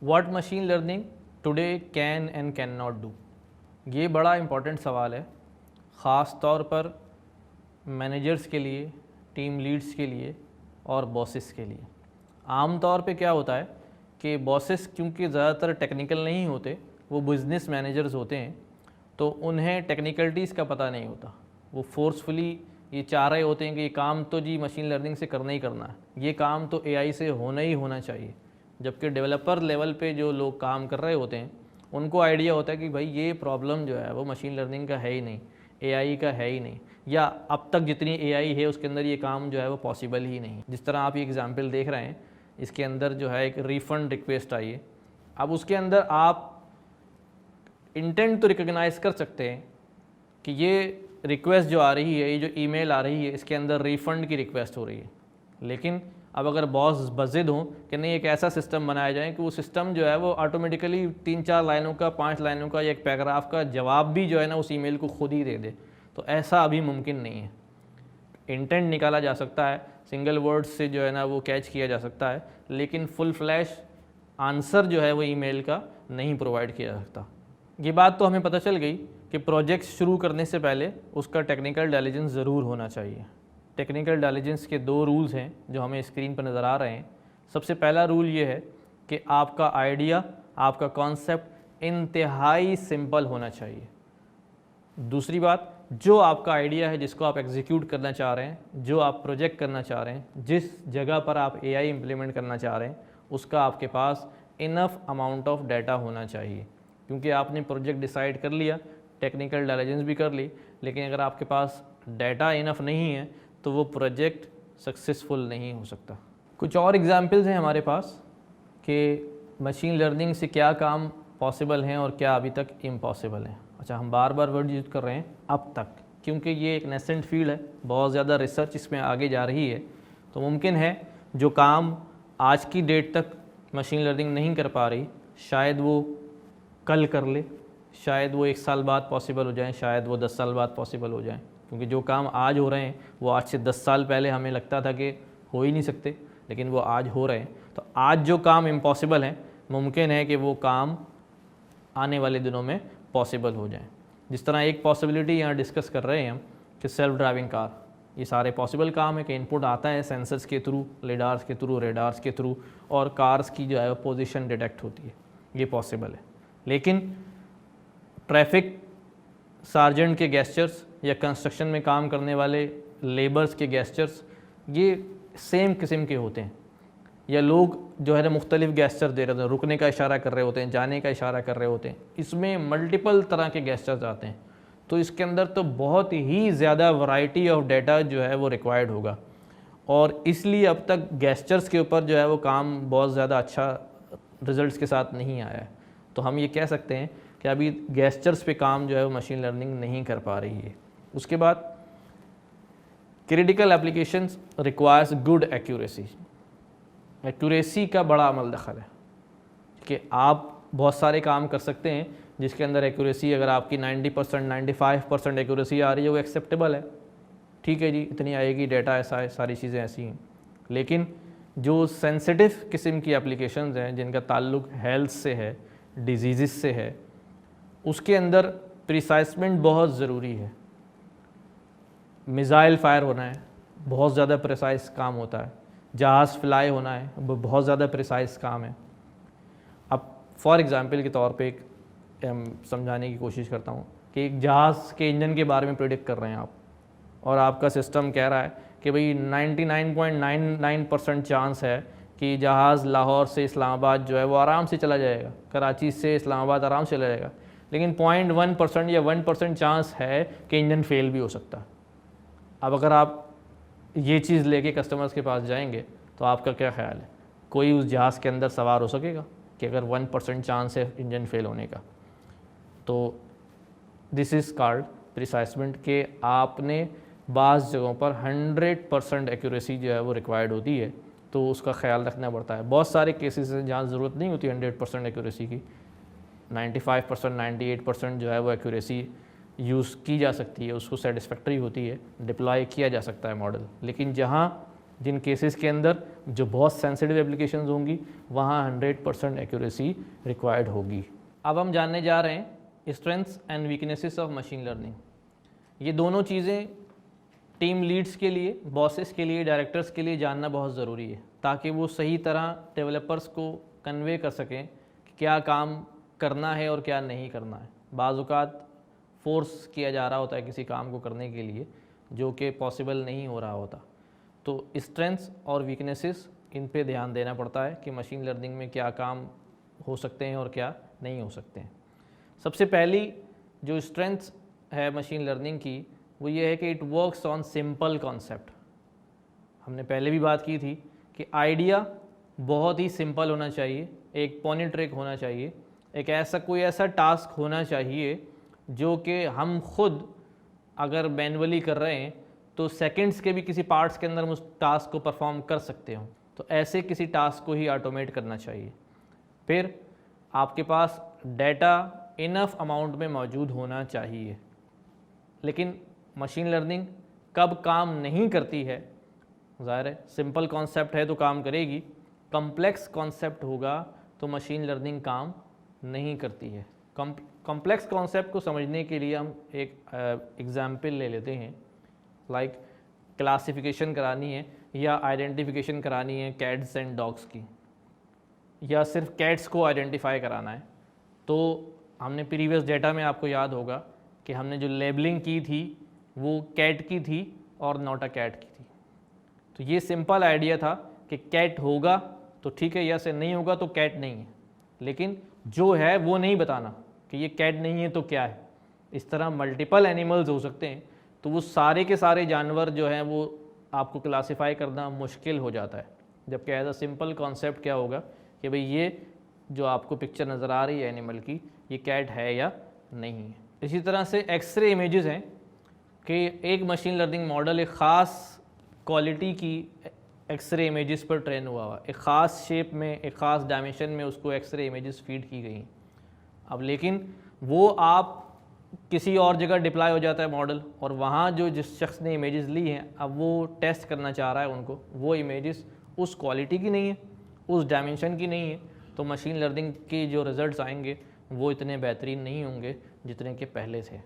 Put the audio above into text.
What machine learning today can and can not do. ये बड़ा important सवाल है, ख़ास तौर पर मैनेजर्स के लिए, टीम लीड्स के लिए और बॉसेस के लिए। आम तौर पे क्या होता है कि बॉसेस क्योंकि ज़्यादातर टेक्निकल नहीं होते, वो बिज़नेस मैनेजर्स होते हैं, तो उन्हें टेक्निकलिटीज़ का पता नहीं होता। वो फोर्सफुली ये चाह रहे होते हैं कि ये काम तो जी मशीन लर्निंग से करना ही करना है, ये काम तो एआई से होना ही होना चाहिए। जबकि डेवलपर लेवल पे जो लोग काम कर रहे होते हैं उनको आइडिया होता है कि भाई ये प्रॉब्लम जो है वो मशीन लर्निंग का है ही नहीं, एआई का है ही नहीं, या अब तक जितनी एआई है उसके अंदर ये काम जो है वो पॉसिबल ही नहीं। जिस तरह आप ये एग्जांपल देख रहे हैं, इसके अंदर जो है एक रिफ़ंड रिक्वेस्ट आई है। अब उसके अंदर आप इंटेंट तो रिकग्नाइज़ कर सकते हैं कि ये रिक्वेस्ट जो आ रही है, ये जो ईमेल आ रही है, इसके अंदर रिफ़ंड की रिक्वेस्ट हो रही है। लेकिन अब अगर बॉस बज़िद हों कि नहीं एक ऐसा सिस्टम बनाया जाए कि वो सिस्टम जो है वो ऑटोमेटिकली 3-4 लाइनों का, 5 लाइनों का या एक पैराग्राफ का जवाब भी जो है ना उस ईमेल को खुद ही दे दे, तो ऐसा अभी मुमकिन नहीं है। इंटेंट निकाला जा सकता है, सिंगल वर्ड से जो है ना वो कैच किया जा सकता है, लेकिन फुल फ्लैश आंसर जो है वो ईमेल का नहीं प्रोवाइड किया जा सकता। ये बात तो हमें पता चल गई कि प्रोजेक्ट शुरू करने से पहले उसका टेक्निकल डिलिजेंस ज़रूर होना चाहिए। टेक्निकल डिलिजेंस के 2 रूल्स हैं जो हमें स्क्रीन पर नज़र आ रहे हैं। सबसे पहला रूल ये है कि आपका आइडिया, आपका कॉन्सेप्ट इंतहाई सिंपल होना चाहिए। दूसरी बात, जो आपका आइडिया है, जिसको आप एग्जीक्यूट करना चाह रहे हैं, जो आप प्रोजेक्ट करना चाह रहे हैं, जिस जगह पर आप एआई इम्प्लीमेंट करना चाह रहे हैं, उसका आपके पास इनफ अमाउंट ऑफ डाटा होना चाहिए। क्योंकि आपने प्रोजेक्ट डिसाइड कर लिया, टेक्निकल डिलिजेंस भी कर ली, लेकिन अगर आपके पास डाटा इनफ नहीं है तो वो प्रोजेक्ट सक्सेसफुल नहीं हो सकता। कुछ और एग्जांपल्स हैं हमारे पास कि मशीन लर्निंग से क्या काम पॉसिबल हैं और क्या अभी तक इम्पॉसिबल हैं। अच्छा, हम बार बार वर्ड यूज़ कर रहे हैं अब तक, क्योंकि ये एक नेसेंट फील्ड है, बहुत ज़्यादा रिसर्च इसमें आगे जा रही है। तो मुमकिन है जो काम आज की डेट तक मशीन लर्निंग नहीं कर पा रही, शायद वो कल कर ले, शायद वो 1 साल बाद पॉसिबल हो जाए, शायद वो 10 साल बाद पॉसिबल हो जाए। क्योंकि जो काम आज हो रहे हैं वो आज से 10 साल पहले हमें लगता था कि हो ही नहीं सकते, लेकिन वो आज हो रहे हैं। तो आज जो काम इम्पॉसिबल हैं, मुमकिन है कि वो काम आने वाले दिनों में पॉसिबल हो जाए। जिस तरह एक पॉसिबिलिटी यहाँ डिस्कस कर रहे हैं हम कि सेल्फ ड्राइविंग कार, ये सारे पॉसिबल काम है कि इनपुट आता है सेंसर्स के थ्रू, लिडार्स के थ्रू, रेडार्स के थ्रू, और कार्स की जो है पोजीशन डिटेक्ट होती है, ये पॉसिबल है। लेकिन ट्रैफिक सार्जेंट के गेस्चर्स या कंस्ट्रक्शन में काम करने वाले लेबर्स के गेस्चर्स, ये सेम किस्म के होते हैं। या लोग जो है ना मुख्तलिफ गेस्चर दे रहे होते हैं, रुकने का इशारा कर रहे होते हैं, जाने का इशारा कर रहे होते हैं, इसमें मल्टीपल तरह के गेस्चर्स आते हैं। तो इसके अंदर तो बहुत ही ज़्यादा वैरायटी ऑफ डाटा जो है वो रिक्वायर्ड होगा, और इसलिए अब तक गेस्चर्स के ऊपर जो है वो काम बहुत ज़्यादा अच्छा रिजल्ट्स के साथ नहीं आया है। तो हम ये कह सकते हैं कि अभी गेस्चर्स पे काम जो है वो मशीन लर्निंग नहीं कर पा रही है। उसके बाद critical applications requires good accuracy. Accuracy का बड़ा अमल दखल है कि आप बहुत सारे काम कर सकते हैं जिसके अंदर एक्यूरेसी अगर आपकी 90%, 95% एक्यूरेसी आ रही है वो एक्सेप्टेबल है, ठीक है जी, इतनी आएगी, डाटा ऐसा है, सारी चीज़ें ऐसी हैं। लेकिन जो सेंसिटिव किस्म की एप्लीकेशंस हैं जिनका ताल्लुक हेल्थ से है, डिजीज़ से है, उसके अंदर प्रिसाइजमेंट बहुत ज़रूरी है। मिज़ाइल फायर होना है, बहुत ज़्यादा प्रिसाइज काम होता है। जहाज़ फ्लाई होना है, बहुत ज़्यादा प्रिसाइज काम है। अब फॉर एग्ज़ाम्पल के तौर पे एक समझाने की कोशिश करता हूँ कि एक जहाज़ के इंजन के बारे में प्रेडिक्ट कर रहे हैं आप, और आपका सिस्टम कह रहा है कि भाई 99.99% चांस है कि जहाज़ लाहौर से इस्लामाबाद जो है वो आराम से चला जाएगा, कराची से इस्लामाबाद आराम से चला जाएगा। लेकिन 0.1% या 1% चांस है कि इंजन फेल भी हो सकता है। अब अगर आप ये चीज़ लेके कस्टमर्स के पास जाएंगे तो आपका क्या ख्याल है, कोई उस जहाज़ के अंदर सवार हो सकेगा कि अगर 1% चांस है इंजन फेल होने का? तो दिस इज़ कॉल्ड प्रिसाइजमेंट के आपने बाज़ जगहों पर 100% एक्यूरेसी जो है वो रिक्वायर्ड होती है, तो उसका ख्याल रखना पड़ता है। बहुत सारे केसेस हैं जहाँ ज़रूरत नहीं होती 100% एक्यूरेसी की, 95%, 98% जो है वो एक्यूरेसी यूज़ की जा सकती है, उसको सेटिस्फैक्ट्री होती है, डिप्लॉय किया जा सकता है मॉडल। लेकिन जहाँ जिन केसेस के अंदर जो बहुत सेंसिटिव एप्लीकेशंस होंगी वहाँ 100% एक्यूरेसी रिक्वायर्ड होगी। अब हम जानने जा रहे हैं strengths and weaknesses of machine learning. ये दोनों चीज़ें टीम लीड्स के लिए, बॉसेस के लिए, डायरेक्टर्स के लिए जानना बहुत ज़रूरी है, ताकि वो सही तरह डेवलपर्स को कन्वे कर सकें कि क्या काम करना है और क्या नहीं करना है। बाज़-औक़ात फोर्स किया जा रहा होता है किसी काम को करने के लिए जो कि पॉसिबल नहीं हो रहा होता। तो स्ट्रेंथ्स और वीकनेसेस, इन पे ध्यान देना पड़ता है कि मशीन लर्निंग में क्या काम हो सकते हैं और क्या नहीं हो सकते हैं। सबसे पहली जो स्ट्रेंथ्स है मशीन लर्निंग की वो ये है कि it works on simple concept. हमने पहले भी बात की थी कि आइडिया बहुत ही सिंपल होना चाहिए, एक पॉइंट ट्रिक होना चाहिए, एक ऐसा टास्क होना चाहिए जो कि हम खुद अगर मैनुअली कर रहे हैं तो सेकंड्स के भी किसी पार्ट्स के अंदर हम उस टास्क को परफॉर्म कर सकते हो। तो ऐसे किसी टास्क को ही ऑटोमेट करना चाहिए। फिर आपके पास डाटा इनफ अमाउंट में मौजूद होना चाहिए। लेकिन मशीन लर्निंग कब काम नहीं करती है, ज़ाहिर है सिंपल कॉन्सेप्ट है तो काम करेगी, कॉम्प्लेक्स कॉन्सेप्ट होगा तो मशीन लर्निंग काम नहीं करती है। कॉम्प्लेक्स कॉन्सेप्ट को समझने के लिए हम एक एग्ज़ाम्पल ले लेते हैं। लाइक क्लासिफिकेशन करानी है या आइडेंटिफिकेशन करानी है कैट्स एंड डॉग्स की, या सिर्फ कैट्स को आइडेंटिफाई कराना है। तो हमने प्रीवियस डेटा में आपको याद होगा कि हमने जो लेबलिंग की थी वो कैट की थी और नॉट अ कैट की थी। तो ये सिंपल आइडिया था कि कैट होगा तो ठीक है, या से नहीं होगा तो कैट नहीं है, लेकिन जो है वो नहीं बताना कि ये कैट नहीं है तो क्या है। इस तरह मल्टीपल एनिमल्स हो सकते हैं, तो वो सारे के सारे जानवर जो हैं वो आपको क्लासिफाई करना मुश्किल हो जाता है। जबकि एज अ सिंपल कॉन्सेप्ट क्या होगा कि भाई ये जो आपको पिक्चर नज़र आ रही है एनिमल की, ये कैट है या नहीं है। इसी तरह से एक्सरे इमेजेस हैं कि एक मशीन लर्निंग मॉडल एक ख़ास क्वालिटी की एक्सरे इमेजेस पर ट्रेन हुआ, एक ख़ास शेप में, एक ख़ास डायमेंशन में उसको एक्सरे इमेजेस फीड की गई। अब लेकिन वो आप किसी और जगह डिप्लॉय हो जाता है मॉडल, और वहाँ जो जिस शख्स ने इमेजेस ली हैं अब वो टेस्ट करना चाह रहा है उनको, वो इमेजेस उस क्वालिटी की नहीं है, उस डायमेंशन की नहीं है, तो मशीन लर्निंग के जो रिज़ल्ट्स आएंगे वो इतने बेहतरीन नहीं होंगे जितने के पहले थे।